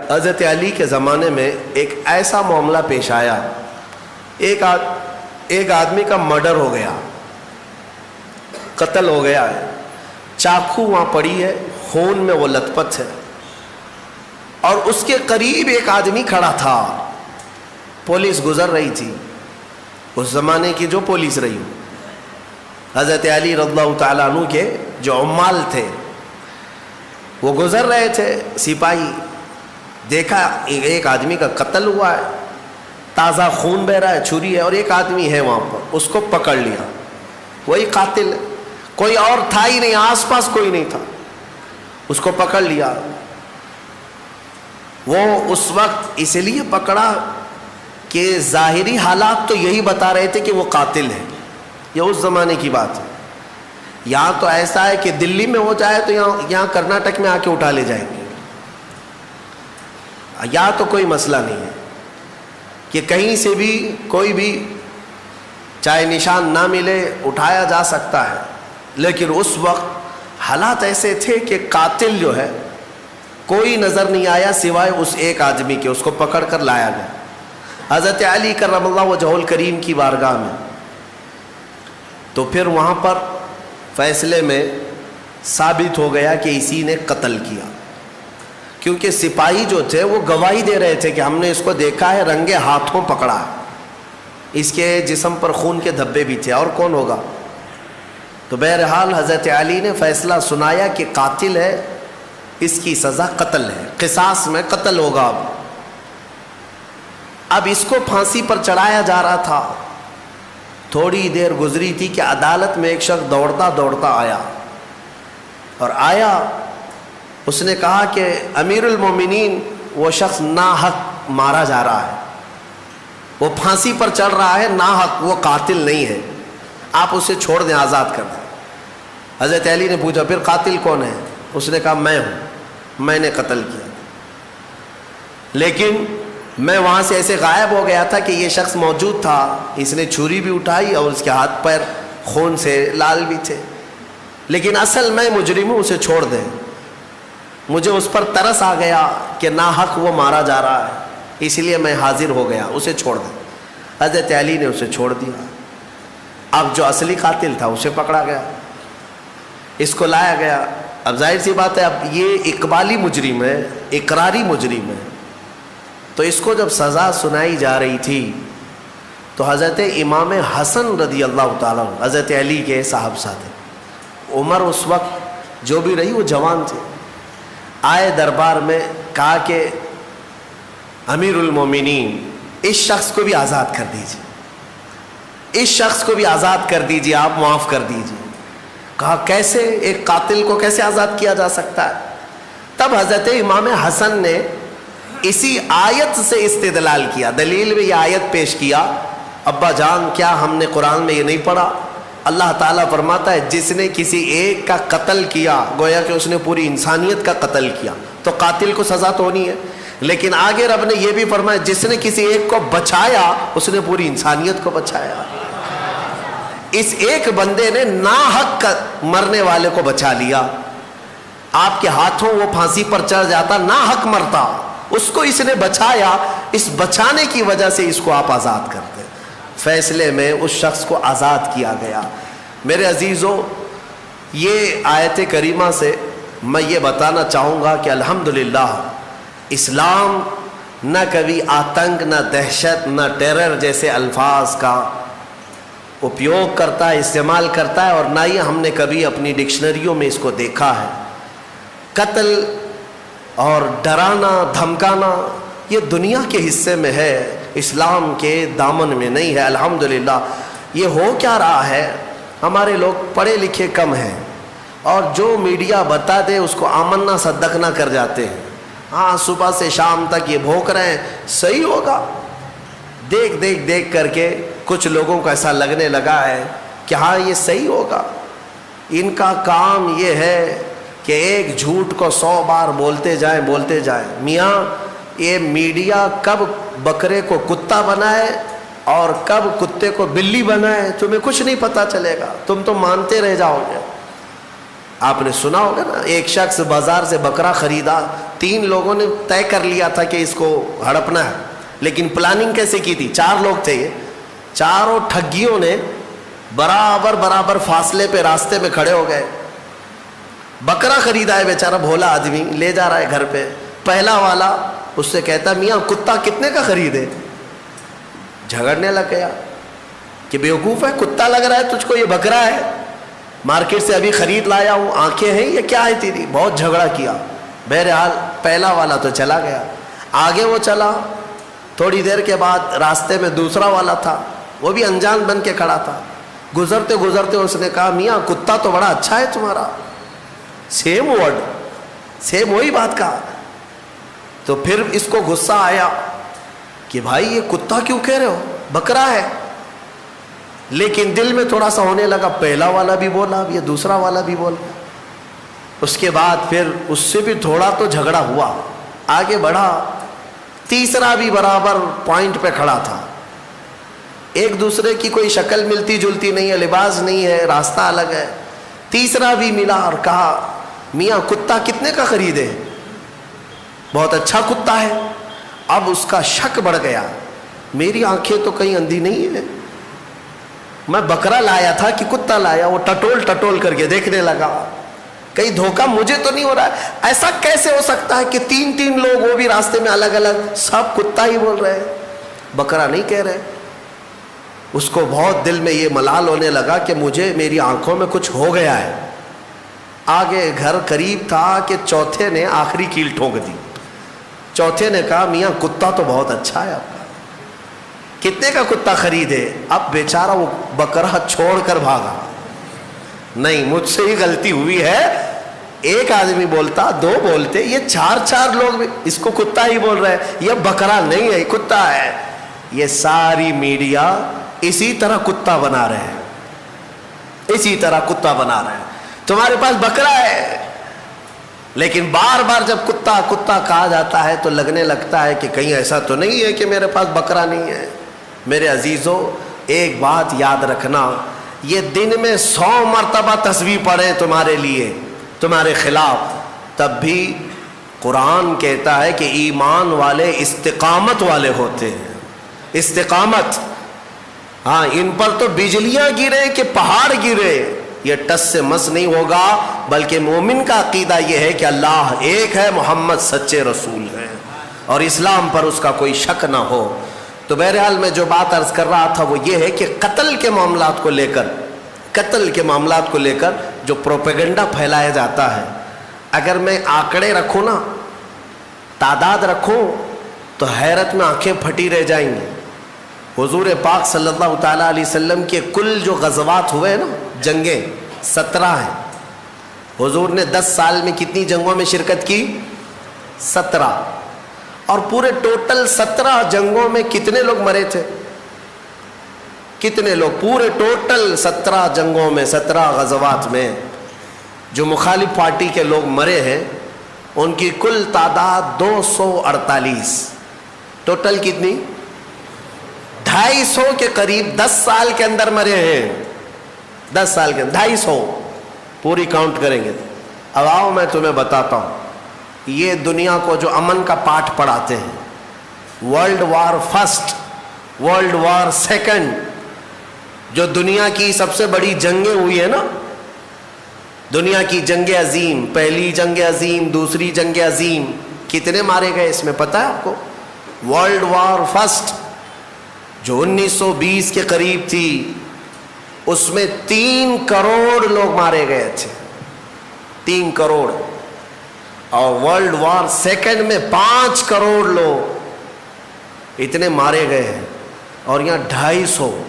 حضرت علی کے زمانے میں ایک ایسا معاملہ پیش آیا، ایک آدمی کا مرڈر ہو گیا، قتل ہو گیا ہے، چاقو وہاں پڑی ہے، خون میں وہ لت پت ہے، اور اس کے قریب ایک آدمی کھڑا تھا، پولیس گزر رہی تھی، اس زمانے کی جو پولیس رہی، حضرت علی رضی اللہ تعالیٰ عنہ کے جو عمال تھے وہ گزر رہے تھے، سپاہی دیکھا ایک آدمی کا قتل ہوا ہے، تازہ خون بہ رہا ہے، چھری ہے، اور ایک آدمی ہے وہاں پر، اس کو پکڑ لیا، وہی قاتل ہے، کوئی اور تھا ہی نہیں، آس پاس کوئی نہیں تھا، اس کو پکڑ لیا۔ وہ اس وقت اس لیے پکڑا کہ ظاہری حالات تو یہی بتا رہے تھے کہ وہ قاتل ہے، یہ اس زمانے کی بات ہے۔ یہاں تو ایسا ہے کہ دلی میں ہو جائے تو یہاں کرناٹک میں آ کے اٹھا لے جائیں گے، یا تو کوئی مسئلہ نہیں ہے کہ کہیں سے بھی کوئی بھی چاہے نشان نہ ملے اٹھایا جا سکتا ہے، لیکن اس وقت حالات ایسے تھے کہ قاتل جو ہے کوئی نظر نہیں آیا سوائے اس ایک آدمی کے، اس کو پکڑ کر لایا گیا حضرت علی کرم اللہ وجہہ الکریم کی بارگاہ میں۔ تو پھر وہاں پر فیصلے میں ثابت ہو گیا کہ اسی نے قتل کیا، کیونکہ سپاہی جو تھے وہ گواہی دے رہے تھے کہ ہم نے اس کو دیکھا ہے، رنگے ہاتھوں پکڑا ہے، اس کے جسم پر خون کے دھبے بھی تھے، اور کون ہوگا؟ تو بہرحال حضرت علی نے فیصلہ سنایا کہ قاتل ہے، اس کی سزا قتل ہے، قصاص میں قتل ہوگا۔ اب اس کو پھانسی پر چڑھایا جا رہا تھا، تھوڑی دیر گزری تھی کہ عدالت میں ایک شخص دوڑتا دوڑتا آیا، اور آیا، اس نے کہا کہ امیر المومنین وہ شخص ناحق مارا جا رہا ہے، وہ پھانسی پر چڑھ رہا ہے ناحق، وہ قاتل نہیں ہے، آپ اسے چھوڑ دیں، آزاد کر دیں۔ حضرت علی نے پوچھا پھر قاتل کون ہے؟ اس نے کہا میں ہوں، میں نے قتل کیا، لیکن میں وہاں سے ایسے غائب ہو گیا تھا کہ یہ شخص موجود تھا، اس نے چھری بھی اٹھائی اور اس کے ہاتھ پیر خون سے لال بھی تھے، لیکن اصل میں مجرم ہوں، اسے چھوڑ دیں۔ مجھے اس پر ترس آ گیا کہ ناحق وہ مارا جا رہا ہے، اس لیے میں حاضر ہو گیا، اسے چھوڑ دیں۔ حضرت علی نے اسے چھوڑ دیا۔ اب جو اصلی قاتل تھا اسے پکڑا گیا، اس کو لایا گیا۔ اب ظاہر سی بات ہے، اب یہ اقبالی مجرم ہے، اقراری مجرم ہے، تو اس کو جب سزا سنائی جا رہی تھی تو حضرت امام حسن رضی اللہ تعالیٰ عنہ، حضرت علی کے صاحبزادے، عمر اس وقت جو بھی رہی وہ جوان تھے، آئے دربار میں، کہا کہ امیر المومنین اس شخص کو بھی آزاد کر دیجیے، اس شخص کو بھی آزاد کر دیجیے، آپ معاف کر دیجیے۔ کہا کیسے؟ ایک قاتل کو کیسے آزاد کیا جا سکتا ہے؟ تب حضرت امام حسن نے اسی آیت سے استدلال کیا، دلیل میں یہ آیت پیش کیا، ابا جان کیا ہم نے قرآن میں یہ نہیں پڑھا؟ اللہ تعالیٰ فرماتا ہے جس نے کسی ایک کا قتل کیا گویا کہ اس نے پوری انسانیت کا قتل کیا، تو قاتل کو سزا تو ہونی ہے، لیکن آگے رب نے یہ بھی فرمایا جس نے کسی ایک کو بچایا اس نے پوری انسانیت کو بچایا۔ اس ایک بندے نے ناحق مرنے والے کو بچا لیا، آپ کے ہاتھوں وہ پھانسی پر چڑھ جاتا، ناحق مرتا، اس کو اس نے بچایا، اس بچانے کی وجہ سے اس کو آپ آزاد کر دیں۔ فیصلے میں اس شخص کو آزاد کیا گیا۔ میرے عزیزوں، یہ آیت کریمہ سے میں یہ بتانا چاہوں گا کہ الحمدللہ اسلام نہ کبھی آتنک، نہ دہشت، نہ ٹیرر جیسے الفاظ کا اپیوگ کرتا ہے، استعمال کرتا ہے، اور نہ ہی ہم نے کبھی اپنی ڈکشنریوں میں اس کو دیکھا ہے۔ قتل اور ڈرانا دھمکانا یہ دنیا کے حصے میں ہے، اسلام کے دامن میں نہیں ہے۔ الحمدللہ یہ ہو کیا رہا ہے، ہمارے لوگ پڑھے لکھے کم ہیں، اور جو میڈیا بتا دے اس کو آمنا صدقنا کر جاتے ہیں، ہاں صبح سے شام تک یہ بھونک رہے ہیں صحیح ہوگا، دیکھ کر کے کچھ لوگوں کو ایسا لگنے لگا ہے کہ ہاں یہ صحیح ہوگا۔ ان کا کام یہ ہے کہ ایک جھوٹ کو 100 بار بولتے جائیں۔ میاں یہ میڈیا کب بکرے کو کتا بنائے اور کب کتے کو بلی بنائے تمہیں کچھ نہیں پتہ چلے گا، تم تو مانتے رہ جاؤ گے۔ آپ نے سنا ہوگا نا، ایک شخص بازار سے بکرا خریدا، 3 لوگوں نے طے کر لیا تھا کہ اس کو ہڑپنا ہے، لیکن پلاننگ کیسے کی تھی؟ 4 لوگ تھے، یہ چاروں ٹھگیوں نے برابر فاصلے پہ راستے میں کھڑے ہو گئے. بکرا خریدا ہے بیچارہ بھولا آدمی، لے جا رہا ہے گھر پہ. پہلا والا اس سے کہتا میاں کتا کتنے کا خریدے؟ جھگڑنے لگ گیا کہ بیوقوف ہے، کتا لگ رہا ہے تجھ کو، یہ بکرا ہے، مارکیٹ سے ابھی خرید لایا ہوں، آنکھیں ہیں یہ کیا ہے تیری؟ بہت جھگڑا کیا. بہرحال پہلا والا تو چلا گیا. آگے وہ چلا، تھوڑی دیر کے بعد راستے میں دوسرا والا تھا، وہ بھی انجان بن کے کھڑا تھا. گزرتے گزرتے اس نے کہا میاں کتا تو بڑا اچھا ہے تمہارا. سیم ورڈ، سیم وہی بات کہا. تو پھر اس کو غصہ آیا کہ بھائی یہ کتا کیوں کہہ رہے ہو، بکرا ہے. لیکن دل میں تھوڑا سا ہونے لگا، پہلا والا بھی بولا، اب یہ دوسرا والا بھی بولا. اس کے بعد پھر اس سے بھی تھوڑا تو جھگڑا ہوا، آگے بڑھا. تیسرا بھی برابر پوائنٹ پہ کھڑا تھا. ایک دوسرے کی کوئی شکل ملتی جلتی نہیں ہے، لباس نہیں ہے، راستہ الگ ہے. تیسرا بھی ملا اور کہا میاں کتا کتنے کا خریدے؟ بہت اچھا کتا ہے. اب اس کا شک بڑھ گیا، میری آنکھیں تو کہیں اندھی نہیں ہے، میں بکرا لایا تھا کہ کتا لایا؟ وہ ٹٹول کر کے دیکھنے لگا، کہیں دھوکہ مجھے تو نہیں ہو رہا ہے. ایسا کیسے ہو سکتا ہے کہ 3 لوگ وہ بھی راستے میں الگ الگ، سب کتا ہی بول رہے ہیں، بکرا نہیں کہہ رہے. اس کو بہت دل میں یہ ملال ہونے لگا کہ مجھے میری آنکھوں میں کچھ ہو گیا ہے. آگے گھر قریب تھا کہ چوتھے نے آخری کیل ٹھونک دی. چوتھے نے کہا میاں کتا تو بہت اچھا ہے آپ کا، کتنے کا کتا خریدے؟ اب بیچارہ وہ بکرا چھوڑ کر بھاگا. نہیں مجھ سے ہی غلطی ہوئی ہے، ایک آدمی بولتا، 2 بولتے، یہ 4 لوگ اس کو کتا ہی بول رہے ہیں. یہ بکرا نہیں ہے، کتا ہے. یہ ساری میڈیا اسی طرح کتا بنا رہے ہیں، اسی طرح کتا بنا رہے ہیں. تمہارے پاس بکرا ہے، لیکن بار بار جب کتا کتا کہا جاتا ہے تو لگنے لگتا ہے کہ کہیں ایسا تو نہیں ہے کہ میرے پاس بکرا نہیں ہے. میرے عزیزو ایک بات یاد رکھنا، یہ دن میں 100 مرتبہ تسبیح پڑھیں تمہارے لیے، تمہارے خلاف، تب بھی قرآن کہتا ہے کہ ایمان والے استقامت والے ہوتے ہیں. استقامت، ہاں ان پر تو بجلیاں گرے کہ پہاڑ گرے یہ ٹس سے مس نہیں ہوگا، بلکہ مومن کا عقیدہ یہ ہے کہ اللہ ایک ہے، محمد سچے رسول ہیں، اور اسلام پر اس کا کوئی شک نہ ہو. تو بہرحال میں جو بات عرض کر رہا تھا وہ یہ ہے کہ قتل کے معاملات کو لے کر جو پروپیگنڈا پھیلایا جاتا ہے، اگر میں آنکڑے رکھوں نا، تعداد رکھوں، تو حیرت میں آنکھیں پھٹی رہ جائیں گی. حضور پاک صلی اللہ تعالیٰ علیہ وسلم کے کل جو غزوات ہوئے ہیں نا، جنگیں 17 ہیں. حضور نے 10 سال میں کتنی جنگوں میں شرکت کی؟ 17. اور پورے ٹوٹل 17 جنگوں میں کتنے لوگ مرے تھے؟ کتنے لوگ پورے ٹوٹل 17 جنگوں میں، 17 غزوات میں جو مخالف پارٹی کے لوگ مرے ہیں، ان کی کل تعداد 248. ٹوٹل کتنی؟ 250 کے قریب 10 سال کے اندر مرے ہیں. 10 سال کے اندر 250 پوری کاؤنٹ کریں گے. اب آؤ میں تمہیں بتاتا ہوں، یہ دنیا کو جو امن کا پاٹھ پڑھاتے ہیں، world war first, world war second, جو دنیا کی سب سے بڑی جنگیں ہوئی ہیں نا، دنیا کی جنگ عظیم، پہلی جنگ عظیم، دوسری جنگ عظیم، کتنے مارے گئے اس میں پتہ ہے آپ کو؟ ورلڈ وار فرسٹ جو 1920 کے قریب تھی، اس میں 3 کروڑ لوگ مارے گئے تھے، 3 کروڑ. اور ورلڈ وار سیکنڈ میں 5 کروڑ لوگ اتنے مارے گئے ہیں، اور یہاں 250.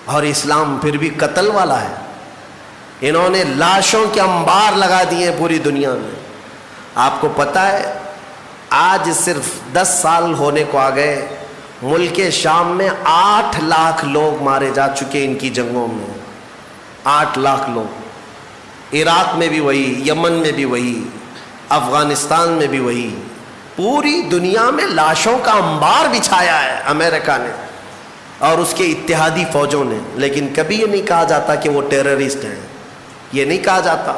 اور اسلام پھر بھی قتل والا ہے. انہوں نے لاشوں کے انبار لگا دیے پوری دنیا میں. آپ کو پتہ ہے آج صرف 10 سال ہونے کو آ گئے، ملک شام میں 8 لاکھ لوگ مارے جا چکے ان کی جنگوں میں. 8 لاکھ لوگ. عراق میں بھی وہی، یمن میں بھی وہی، افغانستان میں بھی وہی. پوری دنیا میں لاشوں کا انبار بچھایا ہے امریکہ نے اور اس کے اتحادی فوجوں نے. لیکن کبھی یہ نہیں کہا جاتا کہ وہ ٹیررسٹ ہیں، یہ نہیں کہا جاتا.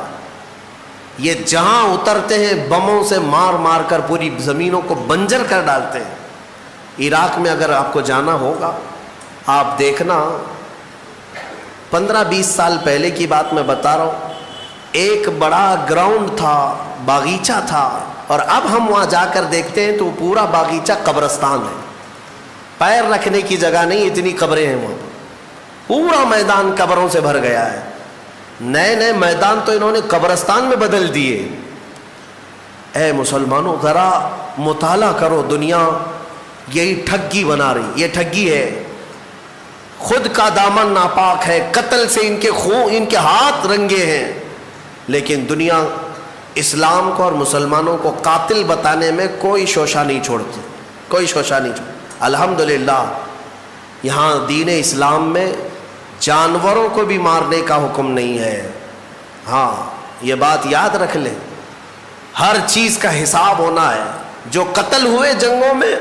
یہ جہاں اترتے ہیں بموں سے مار مار کر پوری زمینوں کو بنجر کر ڈالتے ہیں۔ عراق میں اگر آپ کو جانا ہوگا، آپ دیکھنا 15-20 سال پہلے کی بات میں بتا رہا ہوں، ایک بڑا گراؤنڈ تھا، باغیچہ تھا، اور اب ہم وہاں جا کر دیکھتے ہیں تو پورا باغیچہ قبرستان ہے، پیر رکھنے کی جگہ نہیں، اتنی قبریں ہیں وہاں، پورا میدان قبروں سے بھر گیا ہے۔ نئے نئے میدان تو انہوں نے قبرستان میں بدل دیے۔ اے مسلمانوں ذرا مطالعہ کرو، دنیا یہی ٹھگی بنا رہی، یہ ٹھگی ہے، خود کا دامن ناپاک ہے، قتل سے ان کے خون، ان کے ہاتھ رنگے ہیں، لیکن دنیا اسلام کو اور مسلمانوں کو قاتل بتانے میں کوئی شوشہ نہیں چھوڑتی، کوئی شوشہ نہیں چھوڑتی۔ الحمدللہ یہاں دین اسلام میں جانوروں کو بھی مارنے کا حکم نہیں ہے۔ ہاں یہ بات یاد رکھ لیں، ہر چیز کا حساب ہونا ہے۔ جو قتل ہوئے جنگوں میں،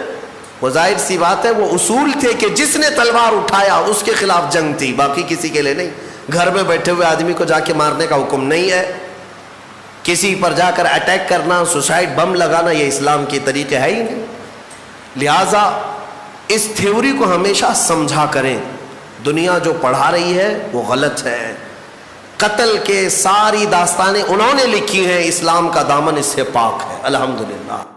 وہ ظاہر سی بات ہے، وہ اصول تھے کہ جس نے تلوار اٹھایا اس کے خلاف جنگ تھی، باقی کسی کے لیے نہیں۔ گھر میں بیٹھے ہوئے آدمی کو جا کے مارنے کا حکم نہیں ہے، کسی پر جا کر اٹیک کرنا، سوسائڈ بم لگانا، یہ اسلام کے طریقے ہے ہی نہیں۔ لہٰذا اس تھیوری کو ہمیشہ سمجھا کریں، دنیا جو پڑھا رہی ہے وہ غلط ہے۔ قتل کے ساری داستانیں انہوں نے لکھی ہیں، اسلام کا دامن اس سے پاک ہے الحمدللہ۔